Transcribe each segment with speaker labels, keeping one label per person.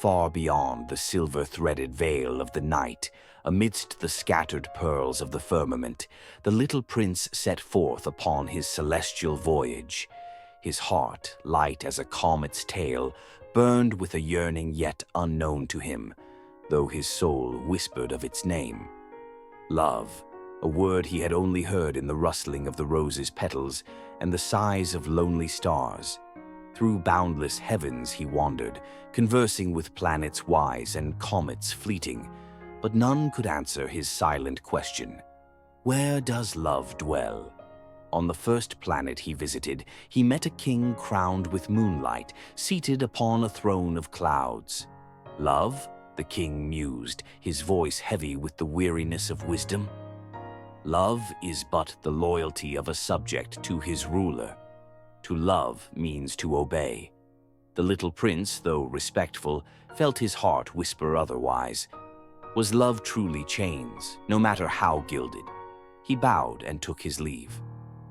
Speaker 1: Far beyond the silver-threaded veil of the night, amidst the scattered pearls of the firmament, the little prince set forth upon his celestial voyage. His heart, light as a comet's tail, burned with a yearning yet unknown to him, though his soul whispered of its name. Love, a word he had only heard in the rustling of the rose's petals and the sighs of lonely stars. Through boundless heavens he wandered, conversing with planets wise and comets fleeting, but none could answer his silent question. Where does love dwell? On the first planet he visited, he met a king crowned with moonlight, seated upon a throne of clouds. Love? The king mused, his voice heavy with the weariness of wisdom. Love is but the loyalty of a subject to his ruler. To love means to obey. The little prince, though respectful, felt his heart whisper otherwise. Was love truly chains, no matter how gilded? He bowed and took his leave.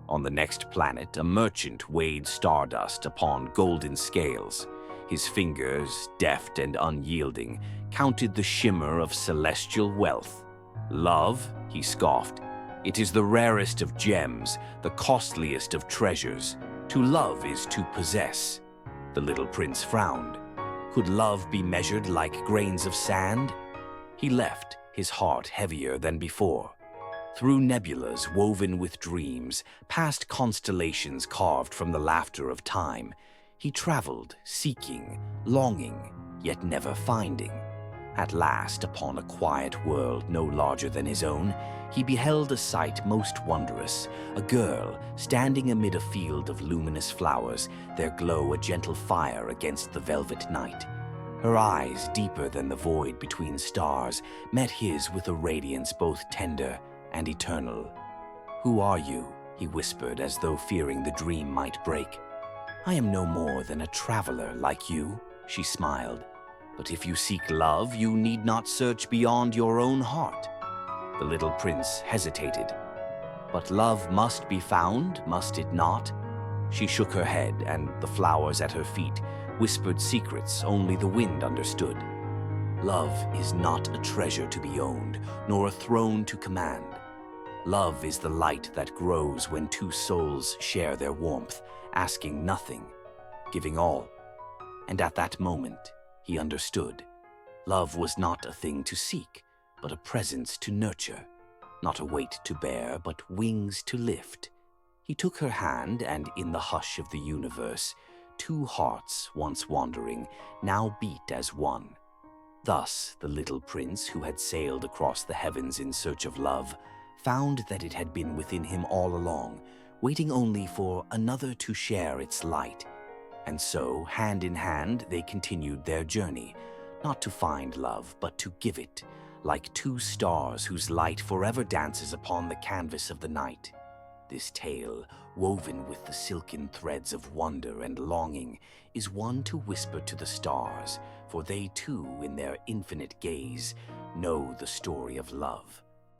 Speaker 1: On the next planet, a merchant weighed stardust upon golden scales. His fingers, deft and unyielding, counted the shimmer of celestial wealth. Love, he scoffed. It is the rarest of gems, the costliest of treasures. To love is to possess. The little prince frowned. Could love be measured like grains of sand? He left, his heart heavier than before. Through nebulas woven with dreams, past constellations carved from the laughter of time, he traveled, seeking, longing, yet never finding. At last, upon a quiet world no larger than his own, he beheld a sight most wondrous, a girl standing amid a field of luminous flowers, their glow a gentle fire against the velvet night. Her eyes, deeper than the void between stars, met his with a radiance both tender and eternal. "Who are you?" he whispered, as though fearing the dream might break. "I am no more than a traveler like you," she smiled. "But if you seek love, you need not search beyond your own heart." The little prince hesitated. "But love must be found, must it not?" She shook her head, and the flowers at her feet whispered secrets only the wind understood. Love is not a treasure to be owned, nor a throne to command. Love is the light that grows when two souls share their warmth, asking nothing, giving all. And at that moment, he understood. Love was not a thing to seek, but a presence to nurture. Not a weight to bear, but wings to lift. He took her hand, and in the hush of the universe, two hearts, once wandering, now beat as one. Thus, the little prince, who had sailed across the heavens in search of love, found that it had been within him all along, waiting only for another to share its light. And so, hand in hand, they continued their journey, not to find love, but to give it, like two stars whose light forever dances upon the canvas of the night. This tale, woven with the silken threads of wonder and longing, is one to whisper to the stars, for they too, in their infinite gaze, know the story of love.